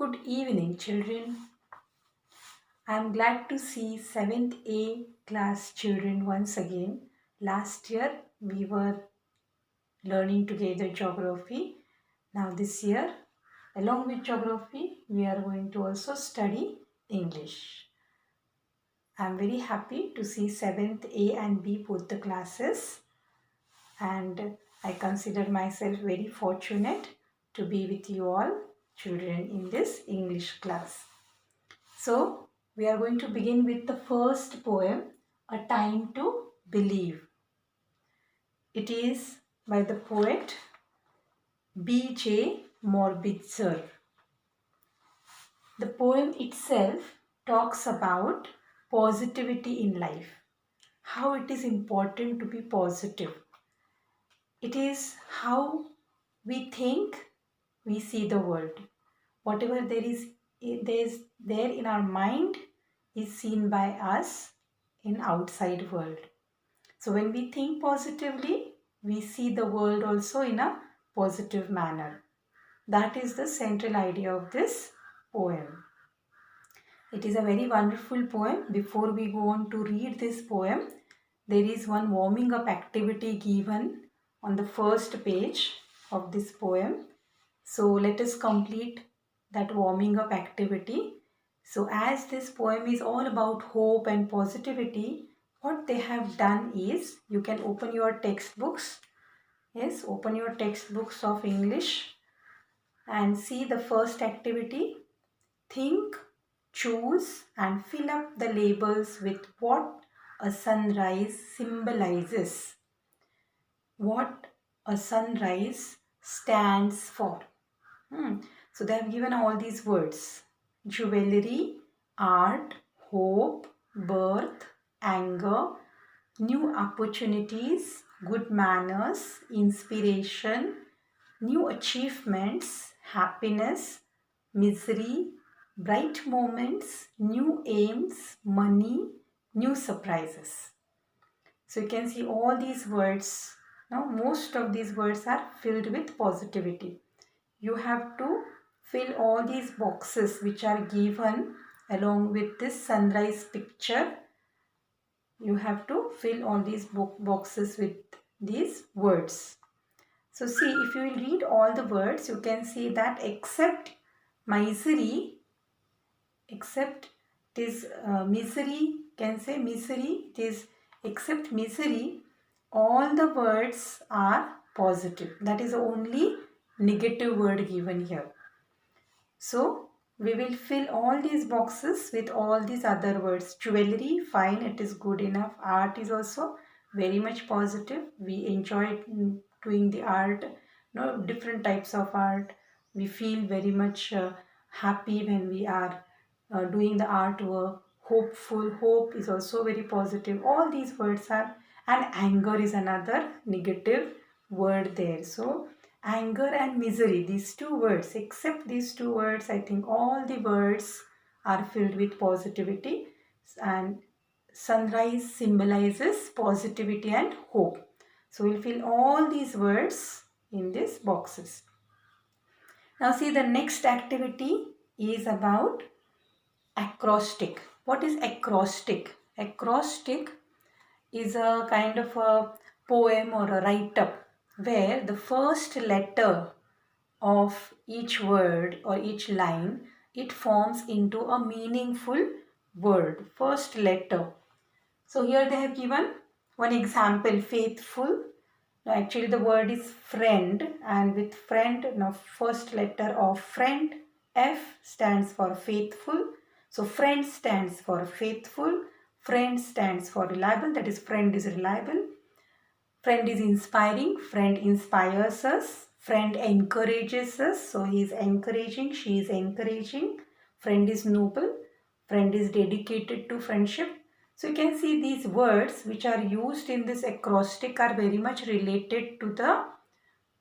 Good evening, children. I am glad to see 7th A class children once again. Last year we were learning together geography. Now this year, along with geography, we are going to also study English. I am very happy to see 7th A and B both the classes, and I consider myself very fortunate to be with you all children in this English class. So, we are going to begin with the first poem, A Time to Believe. It is by the poet B.J. Morbitzer. The poem itself talks about positivity in life, how it is important to be positive. It is how we think, we see the world. Whatever there in our mind is seen by us in outside world. So when we think positively, we see the world also in a positive manner. That is the central idea of this poem. It is a very wonderful poem. Before we go on to read this poem, there is one warming up activity given on the first page of this poem. So let us complete that warming up activity. So as this poem is all about hope and positivity, what they have done is, you can open your textbooks. Yes, open your textbooks of English and see the first activity. Think, choose and fill up the labels with what a sunrise symbolizes. What a sunrise stands for. So they have given all these words: jewelry, art, hope, birth, anger, new opportunities, good manners, inspiration, new achievements, happiness, misery, bright moments, new aims, money, new surprises. So you can see all these words. Now most of these words are filled with positivity. You have to fill all these boxes which are given along with this sunrise picture. You have to fill all these boxes with these words. So see, if you will read all the words, you can see that except misery, except this misery, can say misery, it is except misery, all the words are positive. That is the only negative word given here. So we will fill all these boxes with all these other words. Jewelry, fine, it is good enough. Art is also very much positive. We enjoy doing the art, different types of art. We feel very much happy when we are doing the artwork. Hopeful, hope is also very positive. All these words are, and anger is another negative word there. So anger and misery, these two words, except these two words, I think all the words are filled with positivity, and sunrise symbolizes positivity and hope. So we'll fill all these words in these boxes. Now see, the next activity is about acrostic. What is acrostic? Acrostic is a kind of a poem or a write-up where the first letter of each word or each line, it forms into a meaningful word. First letter. So here they have given one example, faithful. Now actually the word is friend, and with friend, now first letter of friend, F, stands for faithful. So friend stands for faithful. Friend stands for reliable, that is friend is reliable. Friend is inspiring, friend inspires us. Friend encourages us, so he is encouraging, she is encouraging. Friend is noble, friend is dedicated to friendship. So you can see these words which are used in this acrostic are very much related to the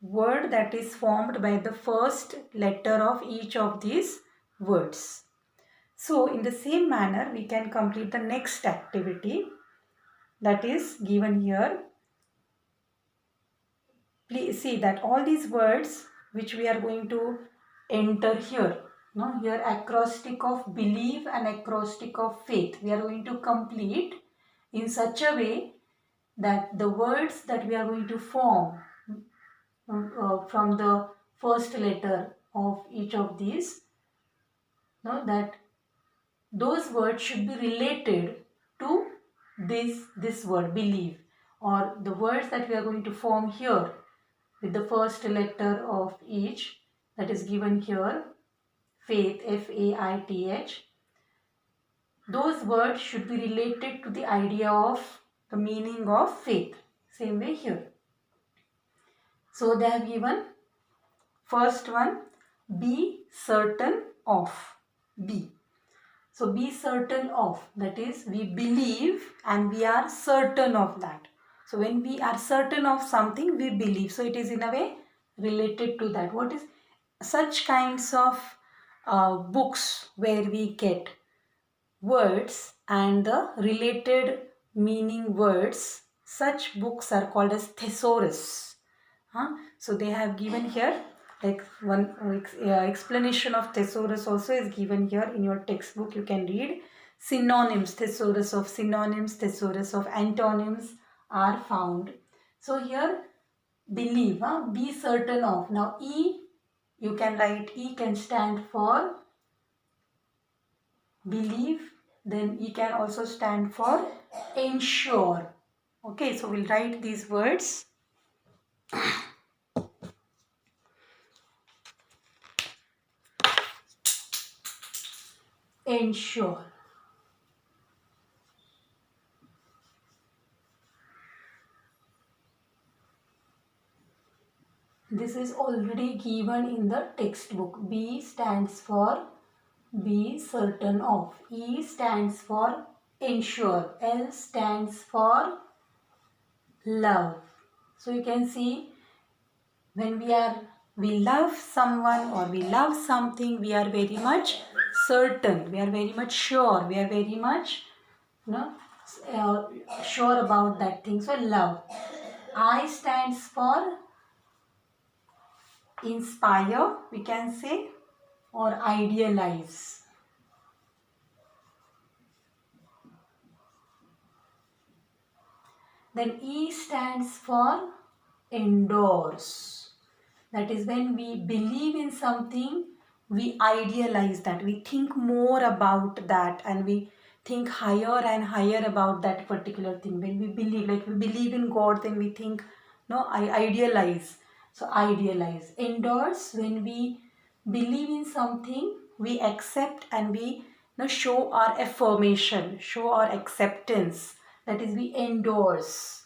word that is formed by the first letter of each of these words. So in the same manner, we can complete the next activity that is given here. Please see that all these words which we are going to enter here, Now here acrostic of belief and acrostic of faith. We are going to complete in such a way that the words that we are going to form from the first letter of each of these, that those words should be related to this word believe, or the words that we are going to form here with the first letter of each that is given here, faith, faith, those words should be related to the idea of the meaning of faith. Same way here. So they have given first one, be certain of. Be. So be certain of, that is we believe and we are certain of that. So when we are certain of something, we believe. So it is in a way related to that. What is such kinds of books where we get words and the related meaning words, such books are called as thesaurus. So they have given here, like one explanation of thesaurus also is given here in your textbook. You can read synonyms, thesaurus of synonyms, thesaurus of antonyms are found. So here believe, be certain of. Now E, you can write E can stand for believe, then E can also stand for ensure. Okay, so we'll write these words. Ensure. This is already given in the textbook. B stands for be certain of. E stands for ensure. L stands for love. So you can see when we love someone or we love something, we are very much certain, we are very much sure, we are very much sure about that thing. So love. I stands for inspire, we can say, or idealize. Then E stands for endorse. That is when we believe in something, we idealize that. We think more about that and we think higher and higher about that particular thing. When we believe, like we believe in God, then we think, no, I idealize. So idealize. Endorse, when we believe in something, we accept and we show our affirmation, show our acceptance. That is, we endorse.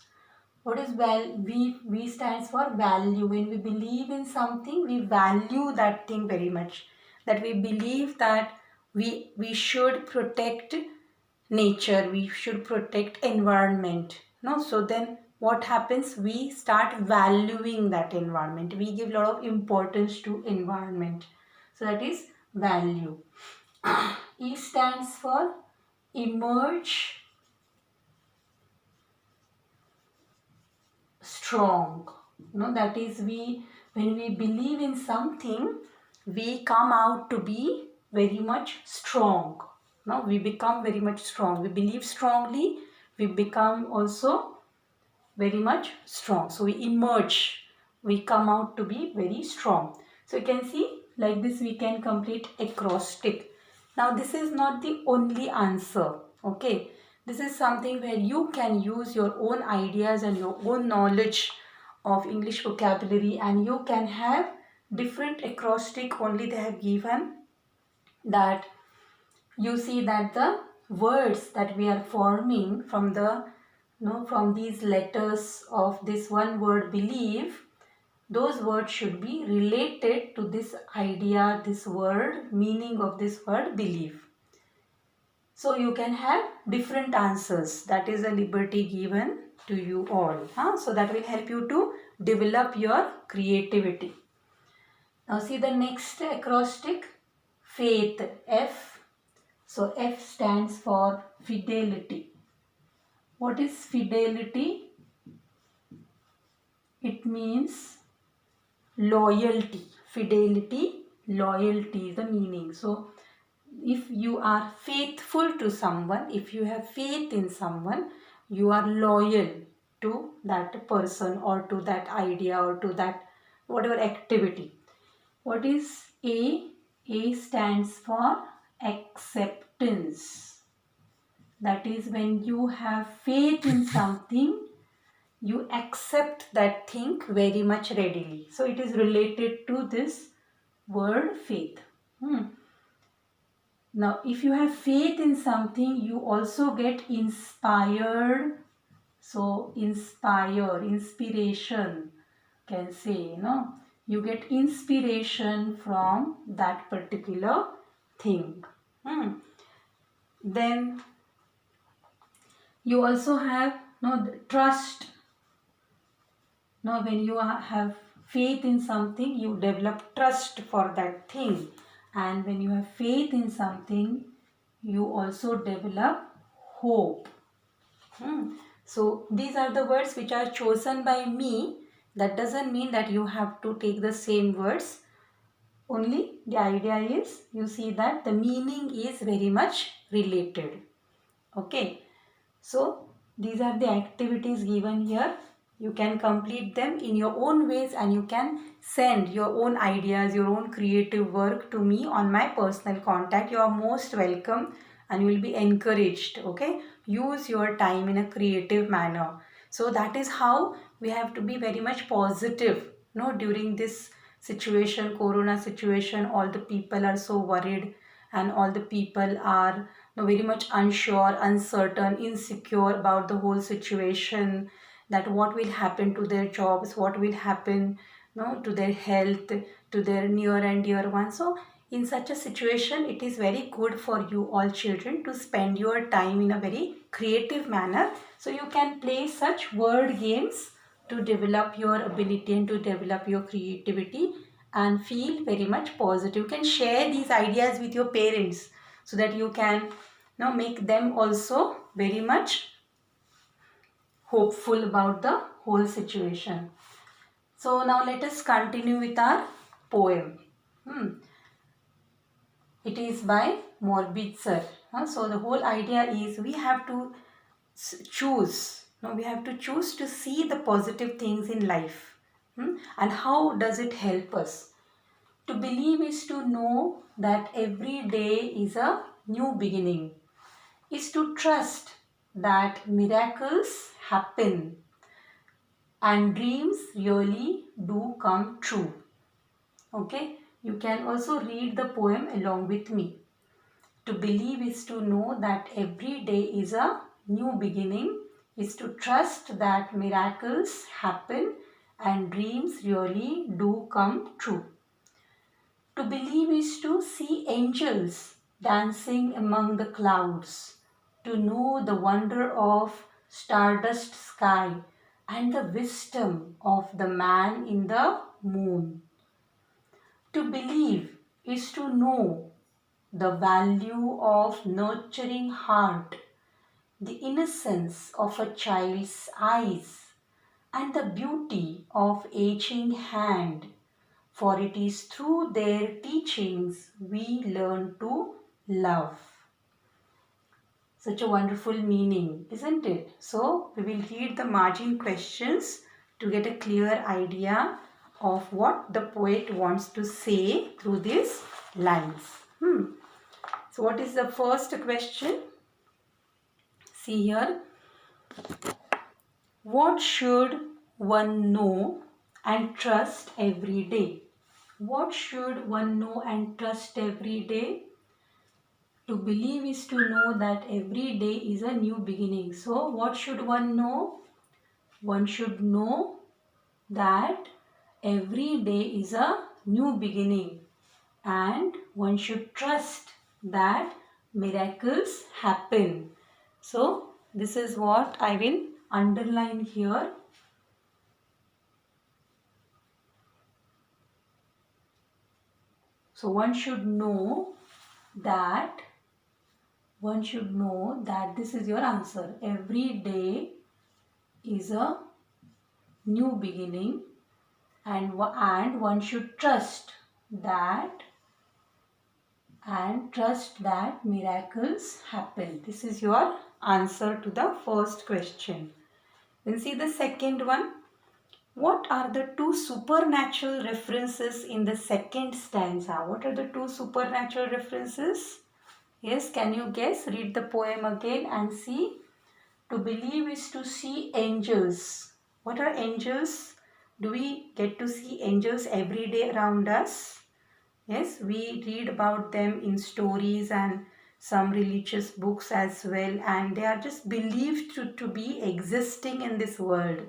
What is we stands for value. When we believe in something, we value that thing very much. That we believe that we should protect nature, we should protect environment. No, so then what happens? We start valuing that environment. We give a lot of importance to environment. So that is value. E stands for emerge strong. That is when we believe in something, we come out to be very much strong. We become very much strong. We believe strongly, we become also very much strong. So we emerge, we come out to be very strong. So you can see like this we can complete acrostic. Now this is not the only answer. Okay, this is something where you can use your own ideas and your own knowledge of English vocabulary, and you can have different acrostic. Only they have given that you see that the words that we are forming from from these letters of this one word believe, those words should be related to this idea, this word, meaning of this word believe. So you can have different answers. That is a liberty given to you all. So that will help you to develop your creativity. Now see the next acrostic, faith, F. So F stands for fidelity. What is fidelity? It means loyalty. Fidelity, loyalty is the meaning. So if you are faithful to someone, if you have faith in someone, you are loyal to that person or to that idea or to that whatever activity. What is A? A stands for acceptance. That is, when you have faith in something, you accept that thing very much readily. So it is related to this word faith. Now, if you have faith in something, you also get inspired. So, inspiration, can say, you get inspiration from that particular thing. Then you also have trust. Now, when you have faith in something, you develop trust for that thing. And when you have faith in something, you also develop hope. So, these are the words which are chosen by me. That doesn't mean that you have to take the same words. Only the idea is, you see that the meaning is very much related. Okay. So, these are the activities given here. You can complete them in your own ways and you can send your own ideas, your own creative work to me on my personal contact. You are most welcome and you will be encouraged. Okay, use your time in a creative manner. So that is how we have to be very much positive. During this situation, corona situation, all the people are so worried and all the people are very much unsure, uncertain, insecure about the whole situation, that what will happen to their jobs, what will happen to their health, to their near and dear ones. So in such a situation, it is very good for you all children to spend your time in a very creative manner. So you can play such word games to develop your ability and to develop your creativity and feel very much positive. You can share these ideas with your parents so that you can make them also very much hopeful about the whole situation. So now let us continue with our poem. It is by Morbitzer. So the whole idea is we have to choose. We have to choose to see the positive things in life. And how does it help us? To believe is to know that every day is a new beginning. Is to trust that miracles happen and dreams really do come true. Okay, you can also read the poem along with me. To believe is to know that every day is a new beginning, is to trust that miracles happen and dreams really do come true. To believe is to see angels dancing among the clouds, to know the wonder of stardust sky and the wisdom of the man in the moon. To believe is to know the value of nurturing heart, the innocence of a child's eyes, and the beauty of aging hand, for it is through their teachings we learn to love. Such a wonderful meaning, isn't it? So, we will read the margin questions to get a clear idea of what the poet wants to say through these lines. So, what is the first question? See here. What should one know and trust every day? What should one know and trust every day? To believe is to know that every day is a new beginning. So, what should one know? One should know that every day is a new beginning and one should trust that miracles happen. So, this is what I will underline here. So, one should know that this is your answer. Every day is a new beginning and one should trust that and trust that miracles happen. This is your answer to the first question. Then see the second one. What are the two supernatural references in the second stanza? What are the two supernatural references? Yes, can you guess? Read the poem again and see. To believe is to see angels. What are angels? Do we get to see angels every day around us? Yes, we read about them in stories and some religious books as well, and they are just believed to be existing in this world,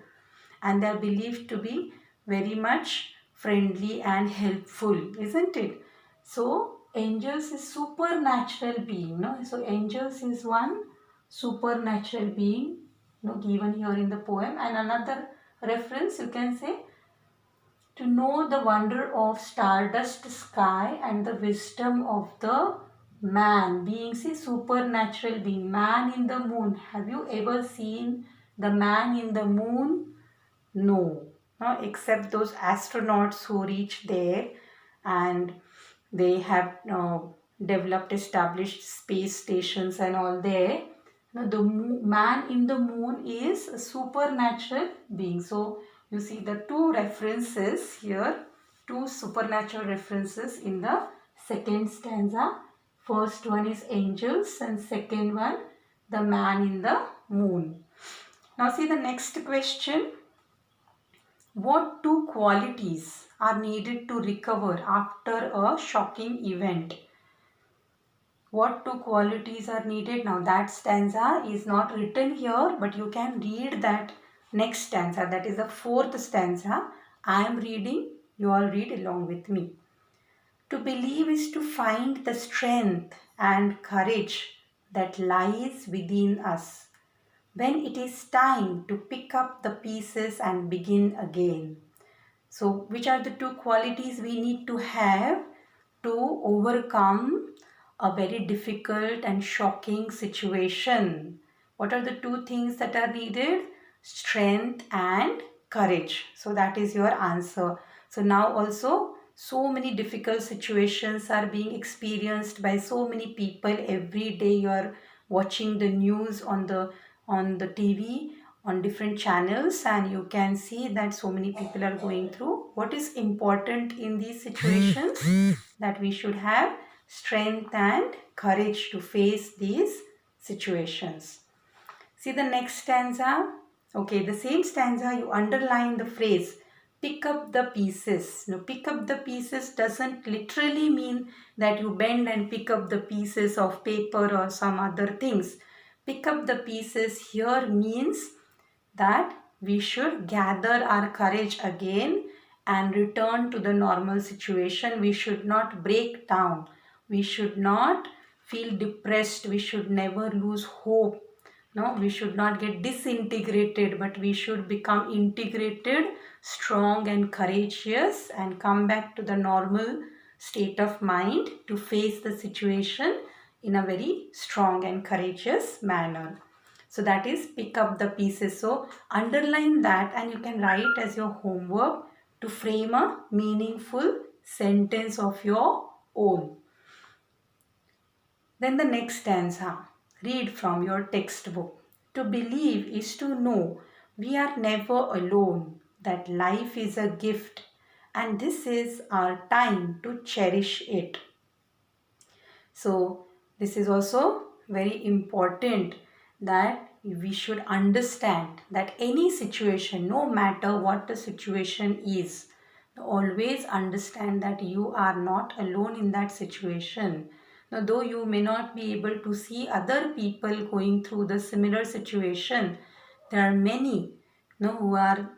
and they are believed to be very much friendly and helpful, isn't it? So angels is supernatural being, no? So angels is one supernatural being, given here in the poem. And another reference you can say, to know the wonder of stardust sky and the wisdom of the man being. See, supernatural being, man in the moon. Have you ever seen the man in the moon? No, no, except those astronauts who reach there, and they have developed, established space stations and all there. Now, the man in the moon is a supernatural being. So, you see the two references here, two supernatural references in the second stanza. First one is angels and second one the man in the moon. Now, see the next question. What two qualities are needed to recover after a shocking event? What two qualities are needed? Now that stanza is not written here, but you can read that next stanza. That is the fourth stanza. I am reading, you all read along with me. To believe is to find the strength and courage that lies within us when it is time to pick up the pieces and begin again. So, which are the two qualities we need to have to overcome a very difficult and shocking situation? What are the two things that are needed? Strength and courage. So, that is your answer. So, now also, so many difficult situations are being experienced by so many people every day. You are watching the news on the TV, on different channels, and you can see that so many people are going through. What is important in these situations? That we should have strength and courage to face these situations. See the next stanza. Okay, the same stanza, you underline the phrase pick up the pieces. Now, pick up the pieces doesn't literally mean that you bend and pick up the pieces of paper or some other things. Pick up the pieces here means that we should gather our courage again and return to the normal situation. We should not break down. We should not feel depressed. We should never lose hope. No, we should not get disintegrated, but we should become integrated, strong and courageous, and come back to the normal state of mind to face the situation in a very strong and courageous manner. So that is pick up the pieces. So underline that and you can write as your homework to frame a meaningful sentence of your own. Then the next stanza, read from your textbook. To believe is to know we are never alone, that life is a gift and this is our time to cherish it. So this is also very important that we should understand that any situation, no matter what the situation is, always understand that you are not alone in that situation. Now, though you may not be able to see other people going through the similar situation, there are many who are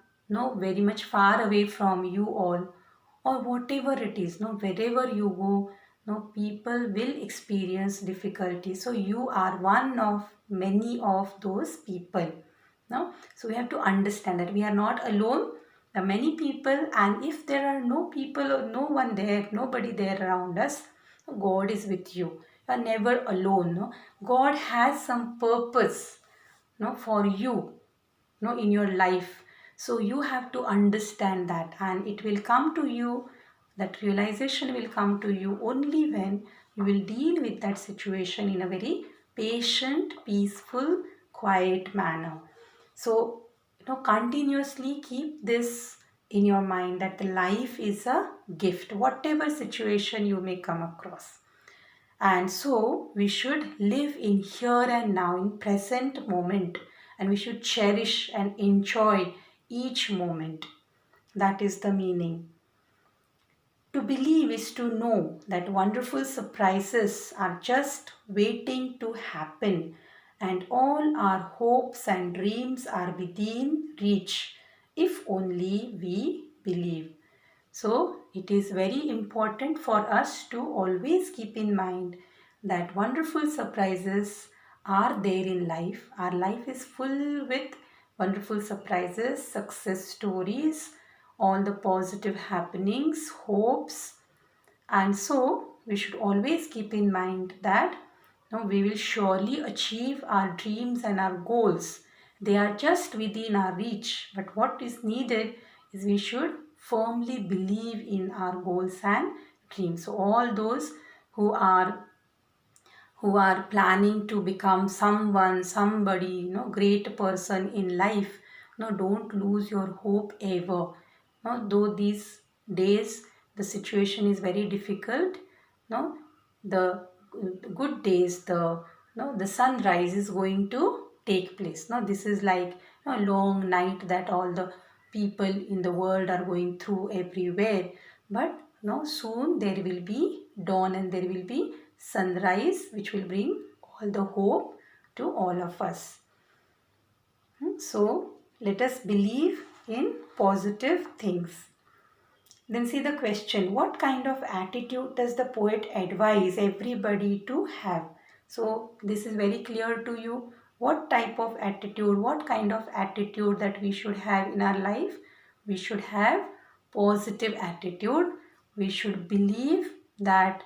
very much far away from you all, or whatever it is, wherever you go, people will experience difficulty. So you are one of many of those people. So we have to understand that we are not alone. There are many people, and if there are no people or no one there, nobody there around us, God is with you. You are never alone. God has some purpose for you in your life. So you have to understand that, and it will come to you, that realization will come to you only when You will deal with that situation in a very patient, peaceful, quiet manner. So, continuously keep this in your mind that the life is a gift, whatever situation you may come across. And so we should live in here and now, in present moment, and we should cherish and enjoy each moment. That is the meaning. To believe is to know that wonderful surprises are just waiting to happen, and all our hopes and dreams are within reach if only we believe. So, it is very important for us to always keep in mind that wonderful surprises are there in life. Our life is full with wonderful surprises, success stories, all the positive happenings, hopes, and so we should always keep in mind that we will surely achieve our dreams and our goals. They are just within our reach. But what is needed is we should firmly believe in our goals and dreams. So all those who are planning to become someone, somebody, great person in life, don't lose your hope ever. Though these days the situation is very difficult, no, the good days, the sunrise is going to take place. Now this is like a long night that all the people in the world are going through everywhere. But soon there will be dawn and there will be sunrise, which will bring all the hope to all of us. So let us believe in positive things. Then see the question, what kind of attitude does the poet advise everybody to have? So this is very clear to you. What type of attitude, what kind of attitude that we should have in our life? We should have positive attitude. We should believe that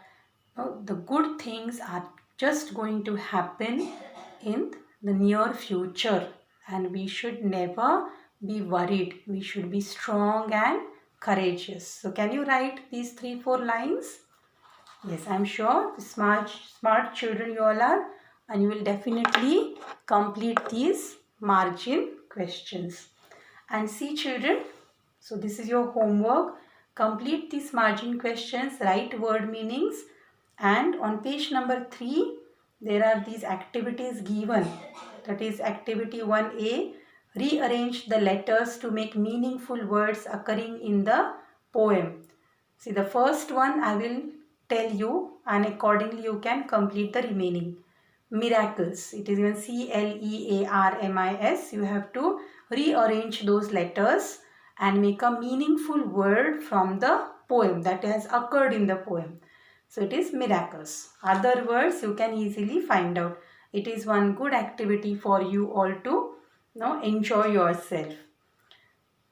the good things are just going to happen in the near future, and we should never be worried. We should be strong and courageous. So can you write these 3-4 lines? Yes, I'm sure smart children you all are, and you will definitely complete these margin questions. And see children, so this is your homework. Complete these margin questions, write word meanings, and on page number 3 there are these activities given. That is activity 1A, rearrange the letters to make meaningful words occurring in the poem. See, the first one I will tell you, and accordingly you can complete the remaining. Miracles, it is even CLEARMIS. You have to rearrange those letters and make a meaningful word from the poem that has occurred in the poem. So it is miracles. Other words you can easily find out. It is one good activity for you all to enjoy yourself.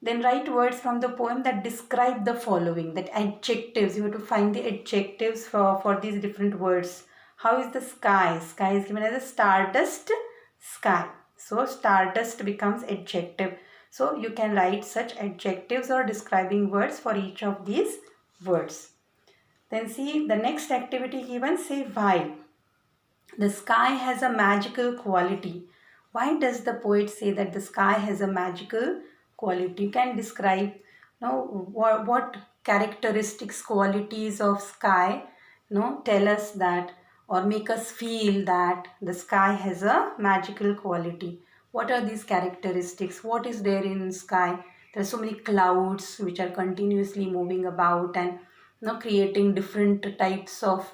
Then write words from the poem that describe the following, that adjectives. You have to find the adjectives for these different words. How is the sky? Sky is given as a stardust sky. So stardust becomes adjective. So you can write such adjectives or describing words for each of these words. Then see the next activity given, say why. The sky has a magical quality. Why does the poet say that the sky has a magical quality? You can describe what characteristics, qualities of sky tell us that, or make us feel that the sky has a magical quality. What are these characteristics? What is there in sky? There are so many clouds which are continuously moving about and creating different types of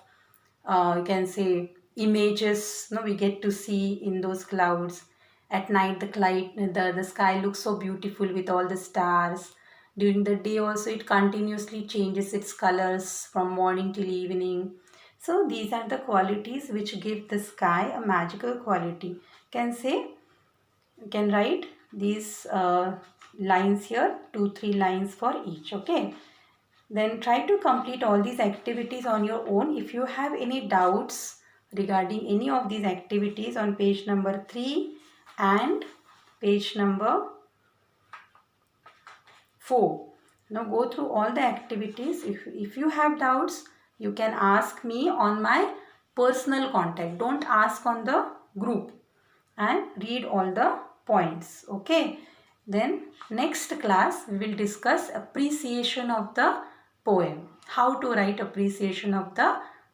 you can say images we get to see in those clouds. At night the sky looks so beautiful with all the stars. During the day also it continuously changes its colors from morning till evening. So these are the qualities which give the sky a magical quality. You can write these lines here, 2-3 lines for each. Okay, then try to complete all these activities on your own. If you have any doubts regarding any of these activities on page number 3 and page number 4, now go through all the activities. If you have doubts, you can ask me on my personal contact. Don't ask on the group, and read all the points. Okay. Then next class we will discuss appreciation of the poem. How to write appreciation of the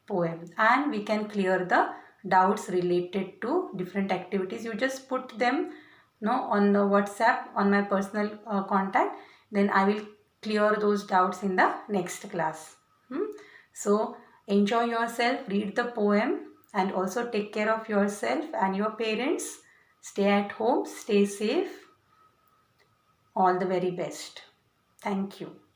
poem, and we can clear the doubts related to different activities. You just put them on the WhatsApp on my personal contact. Then I will clear those doubts in the next class. So enjoy yourself, read the poem, and also take care of yourself and your parents. Stay at home, stay safe. All the very best. Thank you.